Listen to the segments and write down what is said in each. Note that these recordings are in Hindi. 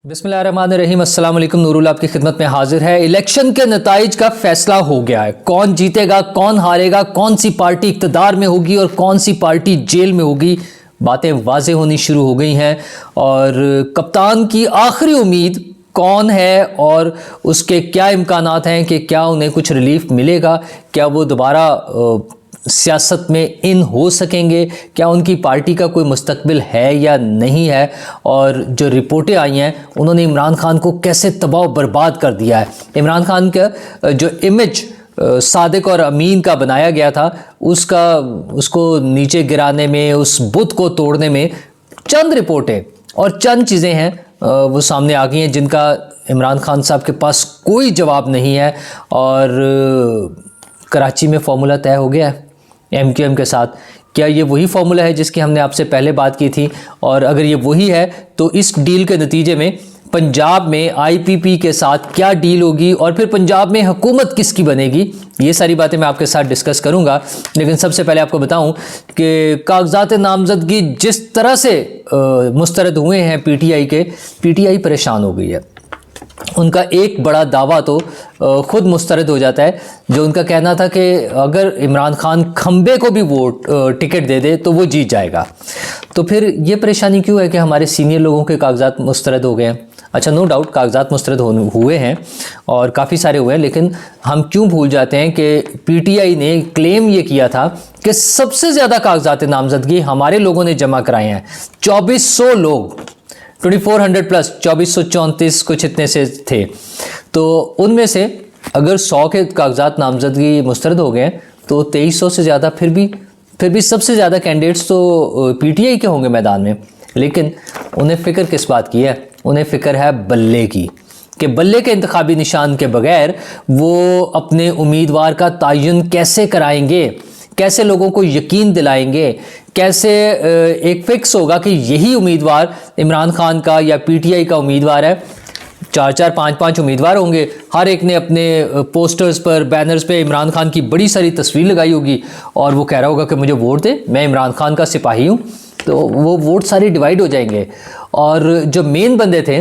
बिस्मिल्लाहिर्रहमानिर्रहीम, अस्सलाम वालेकुम। नूरुल आपकी खिदमत में हाजिर है। इलेक्शन के नताइज का फैसला हो गया है। कौन जीतेगा, कौन हारेगा, कौन सी पार्टी इक़्तिदार में होगी और कौन सी पार्टी जेल में होगी, बातें वाज़ेह होनी शुरू हो गई हैं। और कप्तान की आखिरी उम्मीद कौन है और उसके क्या इम्कानात हैं कि क्या उन्हें कुछ रिलीफ मिलेगा, क्या वो दोबारा सियासत में इन हो सकेंगे, क्या उनकी पार्टी का कोई मुस्तकबिल है या नहीं है। और जो रिपोर्टें आई हैं उन्होंने इमरान खान को कैसे तबाह बर्बाद कर दिया है। इमरान खान का जो इमेज सादिक और अमीन का बनाया गया था उसको नीचे गिराने में, उस बुत को तोड़ने में चंद रिपोर्टें और चंद चीज़ें हैं वो सामने आ गई हैं जिनका इमरान खान साहब के पास कोई जवाब नहीं है। और कराची में फॉर्मूला तय हो गया है MQM के साथ। क्या ये वही फार्मूला है जिसकी हमने आपसे पहले बात की थी? और अगर ये वही है तो इस डील के नतीजे में पंजाब में IPP के साथ क्या डील होगी और फिर पंजाब में हुकूमत किसकी बनेगी, ये सारी बातें मैं आपके साथ डिस्कस करूंगा। लेकिन सबसे पहले आपको बताऊं कि कागजात नामजदगी जिस तरह से मुस्तरद हुए हैं PTI परेशान हो गई है। उनका एक बड़ा दावा तो खुद मुस्तरद हो जाता है, जो उनका कहना था कि अगर इमरान खान खंबे को भी टिकट दे दे तो वो जीत जाएगा। तो फिर ये परेशानी क्यों है कि हमारे सीनियर लोगों के कागजात मुस्तरद हो गए हैं? अच्छा, नो डाउट कागजात मुस्तरद हुए हैं और काफ़ी सारे हुए हैं, लेकिन हम क्यों भूल जाते हैं कि PTI ने क्लेम ये किया था कि सबसे ज़्यादा कागजात नामजदगी हमारे लोगों ने जमा कराए हैं। 2400 लोग, 2400 प्लस 2434 कुछ इतने से थे। तो उनमें से अगर 100 के कागजात नामजदगी मुस्तरद हो गए तो 2300 से ज़्यादा फिर भी सबसे ज़्यादा कैंडिडेट्स तो PTI के होंगे मैदान में। लेकिन उन्हें फ़िक्र किस बात की है? उन्हें फ़िक्र है बल्ले की, कि बल्ले के इंतखाबी निशान के बगैर वो अपने उम्मीदवार का तयन कैसे कराएंगे, कैसे लोगों को यकीन दिलाएंगे, कैसे एक फिक्स होगा कि यही उम्मीदवार इमरान खान का या PTI का उम्मीदवार है। 4-4, 5-5 उम्मीदवार होंगे, हर एक ने अपने पोस्टर्स पर, बैनर्स पे इमरान खान की बड़ी सारी तस्वीर लगाई होगी और वो कह रहा होगा कि मुझे वोट दे, मैं इमरान खान का सिपाही हूँ। तो वो वोट सारे डिवाइड हो जाएंगे। और जो मेन बंदे थे,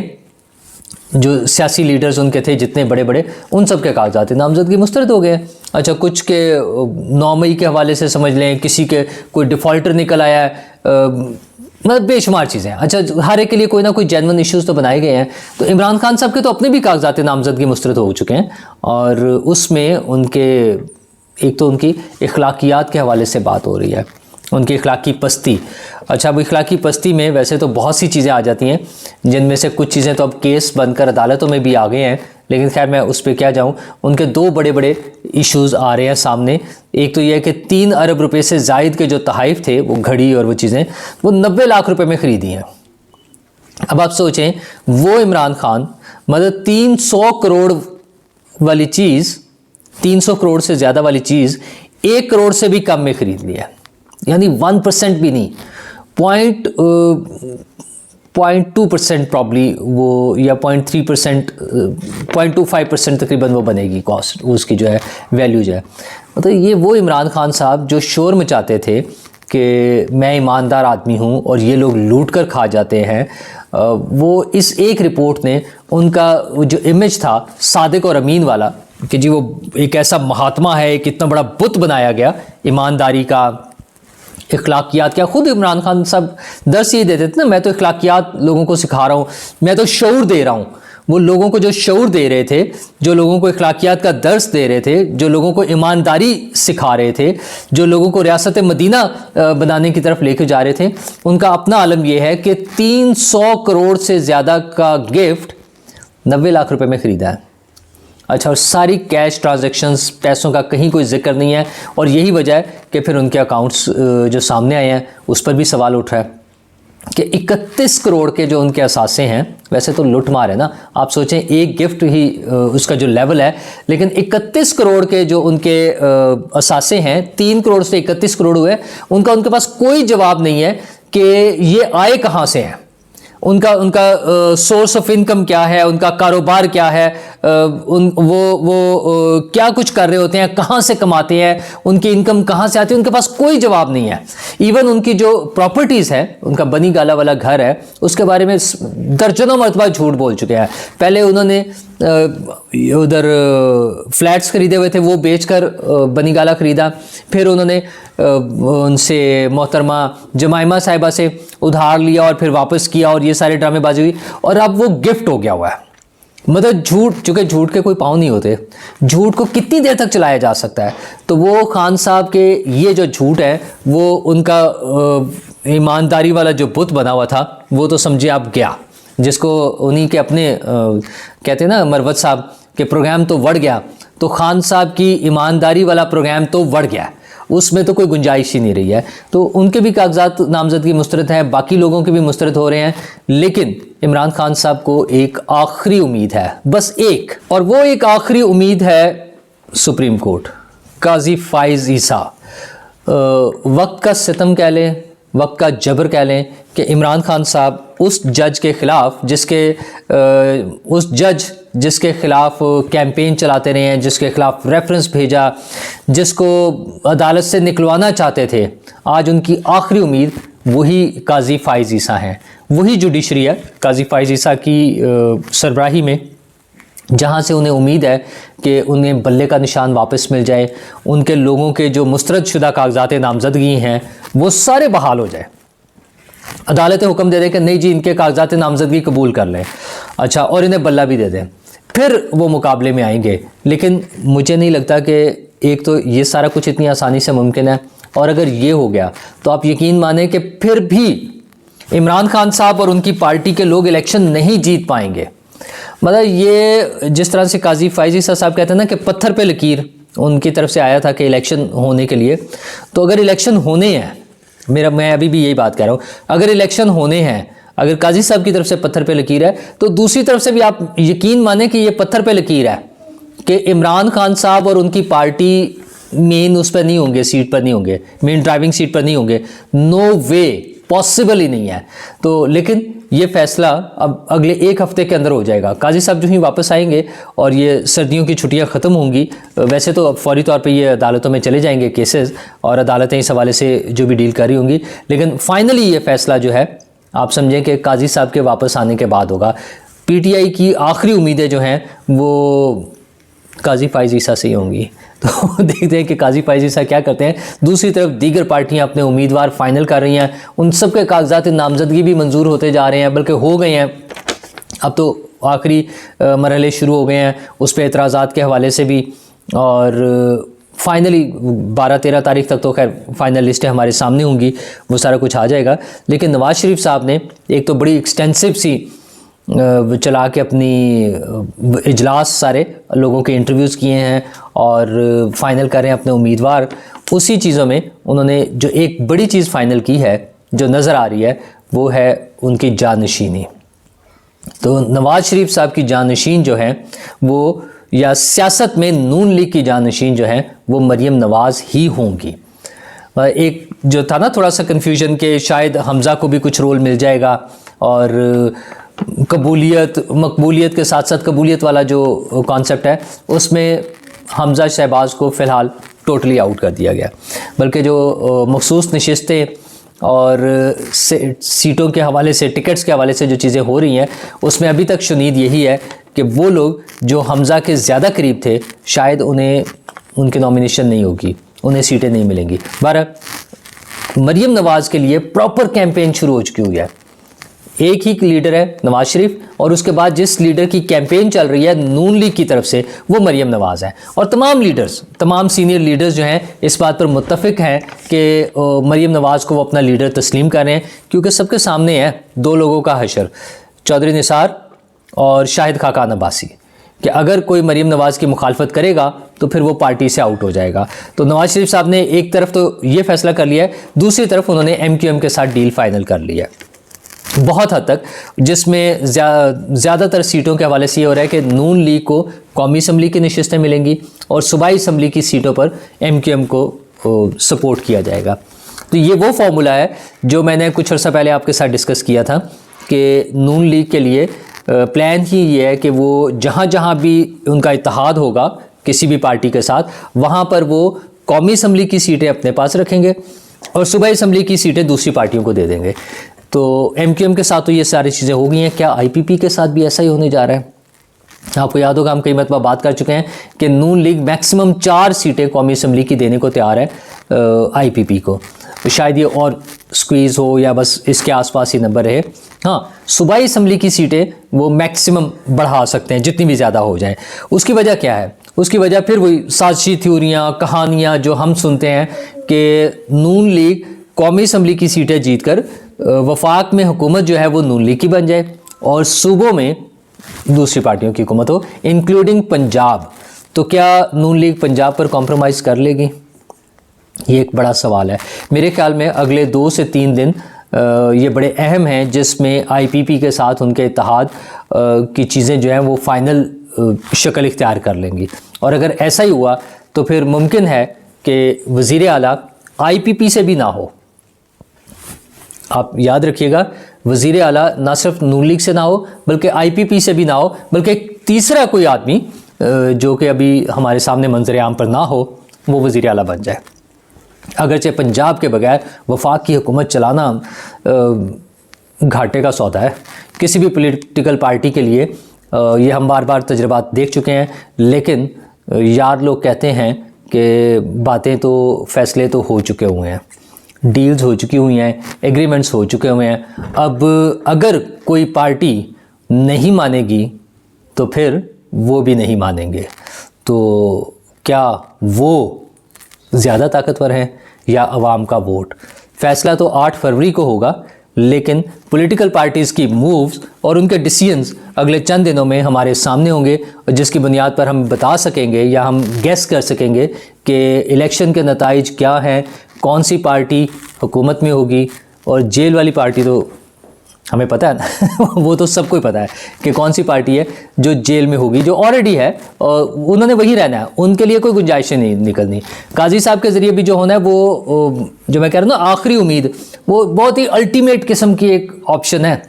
जो सियासी लीडर्स उनके थे जितने बड़े बड़े, उन सब के कागजात नामजदगी मुस्तरद हो गए। अच्छा, कुछ के 9 मई के हवाले से समझ लें, किसी के कोई डिफ़ॉल्टर निकल आया है, मतलब बेशुमार चीज़ें। अच्छा, हर एक के लिए कोई ना कोई जेन्युइन इश्यूज़ तो बनाए गए हैं। तो इमरान खान साहब के तो अपने भी कागजात नामजदगी मुस्तरद हो चुके हैं और उसमें एक तो उनकी इखलाकियात के हवाले से बात हो रही है, उनकी इखलाकी पस्ती। अच्छा, अब इखलाकी पस्ती में वैसे तो बहुत सी चीज़ें आ जाती हैं, जिनमें से कुछ चीज़ें तो अब केस बनकर अदालतों में भी आ गए हैं, लेकिन खैर मैं उस पर क्या जाऊँ। उनके 2 बड़े बड़े इश्यूज़ आ रहे हैं सामने। एक तो यह है कि 3 अरब रुपए से जायद के जो तहाइफ थे, वो घड़ी और वो चीज़ें, वो 90 लाख रुपए में ख़रीदी हैं। अब आप सोचें, वो इमरान खान मतलब 300 करोड़ वाली चीज़, 300 करोड़ से ज़्यादा वाली चीज़ 1 करोड़ से भी कम में ख़रीद लिया है, यानी 1% भी नहीं, 0.2% प्रॉब्ली वो, या 0.3%, 0.25% तकरीबन वो बनेगी कॉस्ट, उसकी जो है वैल्यू जो है। मतलब ये वो इमरान खान साहब जो शोर मचाते थे कि मैं ईमानदार आदमी हूँ और ये लोग लूट कर खा जाते हैं, वो इस एक रिपोर्ट ने उनका जो इमेज था सादिक और अमीन वाला, कि जी वो एक ऐसा महात्मा है, एक इतना बड़ा बुत बनाया गया ईमानदारी का, इखलाकियात। क्या खुद इमरान खान साहब दर्स ये देते थे ना, मैं तो इखलाकियात लोगों को सिखा रहा हूँ, मैं तो शऊर दे रहा हूँ। वो लोगों को जो शऊर दे रहे थे, जो लोगों को इखलाकियात का दर्स दे रहे थे, जो लोगों को ईमानदारी सिखा रहे थे, जो लोगों को रियासत मदीना बनाने की तरफ लेकर जा रहे थे, उनका अपना आलम यह है कि 300 करोड़ से ज़्यादा का गिफ्ट 90 लाख रुपए में ख़रीदा है। अच्छा, और सारी कैश ट्रांजैक्शंस, पैसों का कहीं कोई जिक्र नहीं है। और यही वजह है कि फिर उनके अकाउंट्स जो सामने आए हैं उस पर भी सवाल उठ रहा है कि 31 करोड़ के जो उनके असासे हैं, वैसे तो लुटमार है ना, आप सोचें एक गिफ्ट ही उसका जो लेवल है, लेकिन 31 करोड़ के जो उनके असासे हैं, 3 करोड़ से 31 करोड़ हुए, उनके पास कोई जवाब नहीं है कि ये आए कहाँ से हैं। उनका उनका सोर्स ऑफ इनकम क्या है, उनका कारोबार क्या है, वो क्या कुछ कर रहे होते हैं, कहाँ से कमाते हैं, उनकी इनकम कहाँ से आती है, उनके पास कोई जवाब नहीं है। इवन उनकी जो प्रॉपर्टीज़ है, उनका बनी गाला वाला घर है, उसके बारे में दर्जनों मरतबा झूठ बोल चुके हैं। पहले उन्होंने उधर फ्लैट्स खरीदे हुए थे, वो बेचकर बनी गाला खरीदा। फिर उन्होंने उनसे मोहतरमा जमाइमा साहिबा से उधार लिया और फिर वापस किया, और ये सारे ड्रामेबाजी हुई, और अब वो गिफ्ट हो गया हुआ है। मतलब झूठ, चूँकि झूठ के कोई पाँव नहीं होते, झूठ को कितनी देर तक चलाया जा सकता है। तो वो खान साहब के ये जो झूठ है, वो उनका ईमानदारी वाला जो बुत बना हुआ था, वो तो समझिए आप गया, जिसको उन्हीं के अपने कहते हैं ना मरवत साहब के प्रोग्राम तो बढ़ गया, तो खान साहब की ईमानदारी वाला प्रोग्राम तो बढ़ गया, उसमें तो कोई गुंजाइश ही नहीं रही है। तो उनके भी कागजात नामजदगी मुस्तरद हैं, बाकी लोगों के भी मुस्तरद हो रहे हैं, लेकिन इमरान खान साहब को एक आखिरी उम्मीद है, बस एक, और वो एक आखिरी उम्मीद है सुप्रीम कोर्ट, काजी फाइज ईसा। वक्त का सितम कह लें, वक्त का जबर कह लें कि इमरान खान साहब उस जज के ख़िलाफ़ जिसके ख़िलाफ़ कैंपेन चलाते रहे हैं, जिसके ख़िलाफ़ रेफरेंस भेजा, जिसको अदालत से निकलवाना चाहते थे, आज उनकी आखिरी उम्मीद वही काजी फाइज ईसा हैं, वही जुडिशरी है काजी फाइज ईसा की सरबराही में, जहाँ से उन्हें उम्मीद है कि उन्हें बल्ले का निशान वापस मिल जाए, उनके लोगों के जो मुस्तरद शुदा कागजात नामजदगी हैं वो सारे बहाल हो जाए, अदालतें हुक्म दे दें कि नहीं जी इनके कागजात नामजदगी कबूल कर लें, अच्छा, और इन्हें बल्ला भी दे दें, फिर वो मुकाबले में आएंगे। लेकिन मुझे नहीं लगता कि एक तो ये सारा कुछ इतनी आसानी से मुमकिन है, और अगर ये हो गया तो आप यकीन माने कि फिर भी इमरान खान साहब और उनकी पार्टी के लोग इलेक्शन नहीं जीत पाएंगे। मतलब ये जिस तरह से काजी फाइज ईसा साहब कहते हैं ना कि पत्थर पे लकीर उनकी तरफ से आया था कि इलेक्शन होने के लिए, तो अगर इलेक्शन होने हैं, मैं अभी भी यही बात कह रहा हूँ, अगर इलेक्शन होने हैं, अगर काजी साहब की तरफ से पत्थर पे लकीर है, तो दूसरी तरफ से भी आप यकीन माने कि ये पत्थर पे लकीर है कि इमरान खान साहब और उनकी पार्टी मेन उस पर नहीं होंगे, सीट पर नहीं होंगे, मेन ड्राइविंग सीट पर नहीं होंगे, नो वे, पॉसिबल ही नहीं है। तो लेकिन ये फैसला अब अगले एक हफ्ते के अंदर हो जाएगा। काजी साहब जो ही वापस आएंगे और ये सर्दियों की छुट्टियां ख़त्म होंगी, वैसे तो अब फौरी तौर पे ये अदालतों में चले जाएंगे केसेस, और अदालतें इस हवाले से जो भी डील कर रही होंगी, लेकिन फाइनली ये फैसला जो है आप समझें कि काजी साहब के वापस आने के बाद होगा। PTI की आखिरी उम्मीदें जो हैं वो काजी फाइज ईसा से ही होंगी। तो देखते हैं कि काजी फाइज ईसा क्या करते हैं। दूसरी तरफ दीगर पार्टियां अपने उम्मीदवार फाइनल कर रही हैं, उन सब के कागजात नामजदगी भी मंजूर होते जा रहे हैं, बल्कि हो गए हैं, अब तो आखिरी मरहले शुरू हो गए हैं उस पर एतराज़ात के हवाले से भी, और फाइनली 12-13 तारीख तक तो खैर फाइनल लिस्टें हमारे सामने होंगी, वो सारा कुछ आ जाएगा। लेकिन नवाज़ शरीफ साहब ने एक तो बड़ी एक्सटेंसिव सी चला के अपनी इजलास सारे लोगों के इंटरव्यूज़ किए हैं और फाइनल कर रहे हैं अपने उम्मीदवार। उसी चीज़ों में उन्होंने जो एक बड़ी चीज़ फाइनल की है जो नज़र आ रही है, वो है उनकी जानशीनी। तो नवाज़ शरीफ साहब की जानशीन जो है वो, या सियासत में नून लीग की जानशीन जो है वो मरियम नवाज़ ही होंगी। एक जो था ना थोड़ा सा कन्फ्यूजन के शायद हमज़ा को भी कुछ रोल मिल जाएगा, और मकबूलियत के साथ साथ कबूलियत वाला जो कॉन्सेप्ट है उसमें हमज़ा शहबाज को फ़िलहाल टोटली आउट कर दिया गया। बल्कि जो मखसूस नशिस्तें और सीटों के हवाले से, टिकट्स के हवाले से जो चीज़ें हो रही हैं, उसमें अभी तक शुनीद यही है कि वो लोग जो हमज़ा के ज़्यादा करीब थे शायद उन्हें उनकी नॉमिनेशन नहीं होगी, उन्हें सीटें नहीं मिलेंगी। बहरहाल मरियम नवाज़ के लिए प्रॉपर कैंपेन शुरू हो चुकी हुई है। एक ही लीडर है नवाज़ शरीफ, और उसके बाद जिस लीडर की कैंपेन चल रही है नून लीग की तरफ से वो मरियम नवाज़ है। और तमाम लीडर्स, तमाम सीनियर लीडर्स जो हैं इस बात पर मुत्तफ़िक हैं कि मरियम नवाज़ को वो अपना लीडर तस्लीम कर रहे हैं, क्योंकि सबके सामने है दो लोगों का हशर, चौधरी निसार और शाहिद खाकान अब्बासी, कि अगर कोई मरियम नवाज़ की मुखालफत करेगा तो फिर वो पार्टी से आउट हो जाएगा। तो नवाज़ शरीफ साहब ने एक तरफ तो ये फैसला कर लिया है, दूसरी तरफ उन्होंने MQM के साथ डील फाइनल कर लिया है बहुत हद तक, जिसमें ज़्यादातर सीटों के हवाले से ये हो रहा है कि नून लीग को कौमी असम्बली की नशिस्तें मिलेंगी और सूबाई असम्बली की सीटों पर MQM को सपोर्ट किया जाएगा। तो ये वो फार्मूला है जो मैंने कुछ अर्सा पहले आपके साथ डिस्कस किया था कि नून लीग के लिए प्लान ही ये है कि वो जहाँ जहाँ भी उनका इत्तेहाद होगा किसी भी पार्टी के साथ, वहाँ पर वो कौमी असम्बली की सीटें अपने पास रखेंगे और सूबाई असम्बली की सीटें दूसरी पार्टियों को दे देंगे। तो MQM के साथ तो ये सारी चीज़ें हो गई हैं, क्या IPP के साथ भी ऐसा ही होने जा रहा है? आपको याद होगा हम कई मरतबा बात कर चुके हैं कि नून लीग मैक्सिमम 4 सीटें कौमी असम्बली की देने को तैयार है IPP को। शायद ये और स्क्वीज़ हो या बस इसके आसपास ही नंबर रहे। हाँ, सूबाई असम्बली की सीटें वो मैक्सिमम बढ़ा सकते हैं जितनी भी ज़्यादा हो जाए। उसकी वजह क्या है? उसकी वजह फिर वही साजिशी थ्योरियाँ, कहानियाँ जो हम सुनते हैं कि नून लीग कौमी असम्बली की सीटें जीत कर वफाक में हुकूमत जो है वो नून लीग की बन जाए और सूबों में दूसरी पार्टियों की हुकूमत हो, इंक्लूडिंग पंजाब। तो क्या नून लीग पंजाब पर कॉम्प्रोमाइज़ कर लेगी? ये एक बड़ा सवाल है। मेरे ख्याल में अगले 2 से 3 दिन ये बड़े अहम हैं जिसमें IPP के साथ उनके इत्तेहाद की चीज़ें जो हैं वो फाइनल शक्ल इख्तियार कर लेंगी। और अगर ऐसा ही हुआ तो फिर मुमकिन है कि वज़ीर आला IPP से भी ना हो। आप याद रखिएगा, वज़ीर आला ना सिर्फ नून लीग से ना हो बल्कि IPP से भी ना हो, बल्कि एक तीसरा कोई आदमी जो कि अभी हमारे सामने मंजर आम पर ना हो वो वज़ीर आला बन जाए। अगरचे पंजाब के बगैर वफाक की हुकूमत चलाना घाटे का सौदा है किसी भी पॉलिटिकल पार्टी के लिए। ये हम बार बार तजर्बात देख चुके हैं, लेकिन यार लोग कहते हैं कि बातें तो फ़ैसले तो हो चुके हुए हैं, डील्स हो चुकी हुई हैं, एग्रीमेंट्स हो चुके हुए हैं। अब अगर कोई पार्टी नहीं मानेगी तो फिर वो भी नहीं मानेंगे। तो क्या वो ज़्यादा ताकतवर हैं या अवाम का वोट? फ़ैसला तो 8 फरवरी को होगा, लेकिन पॉलिटिकल पार्टीज़ की मूव्स और उनके डिसीजंस अगले चंद दिनों में हमारे सामने होंगे, जिसकी बुनियाद पर हम बता सकेंगे या हम गेस कर सकेंगे कि इलेक्शन के नताइज क्या हैं, कौन सी पार्टी हुकूमत में होगी। और जेल वाली पार्टी तो हमें पता है ना वो तो सबको ही पता है कि कौन सी पार्टी है जो जेल में होगी, जो ऑलरेडी है और उन्होंने वही रहना है, उनके लिए कोई गुंजाइशें नहीं निकलनी। काजी साहब के ज़रिए भी जो होना है वो जो मैं कह रहा हूँ ना आखिरी उम्मीद, वो बहुत ही अल्टीमेट किस्म की एक ऑप्शन है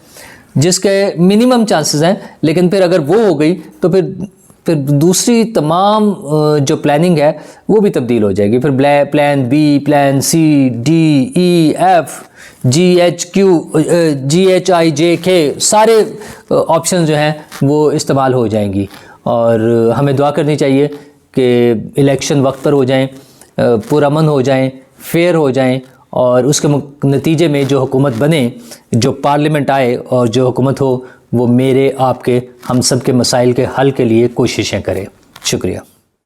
जिसके मिनिमम चांसेस हैं, लेकिन फिर अगर वो हो गई तो फिर दूसरी तमाम जो प्लानिंग है वो भी तब्दील हो जाएगी। फिर plan B, plan C, D, E, F, G, H, Q, G, H, I, J, K सारे ऑप्शन जो हैं वो इस्तेमाल हो जाएंगी। और हमें दुआ करनी चाहिए कि इलेक्शन वक्त पर हो जाएं, पुरअमन हो जाएं, फेयर हो जाएं और उसके नतीजे में जो हुकूमत बने, जो पार्लियामेंट आए और जो हुकूमत हो वो मेरे, आपके, हम सब के मसाइल के हल के लिए कोशिशें करे। शुक्रिया।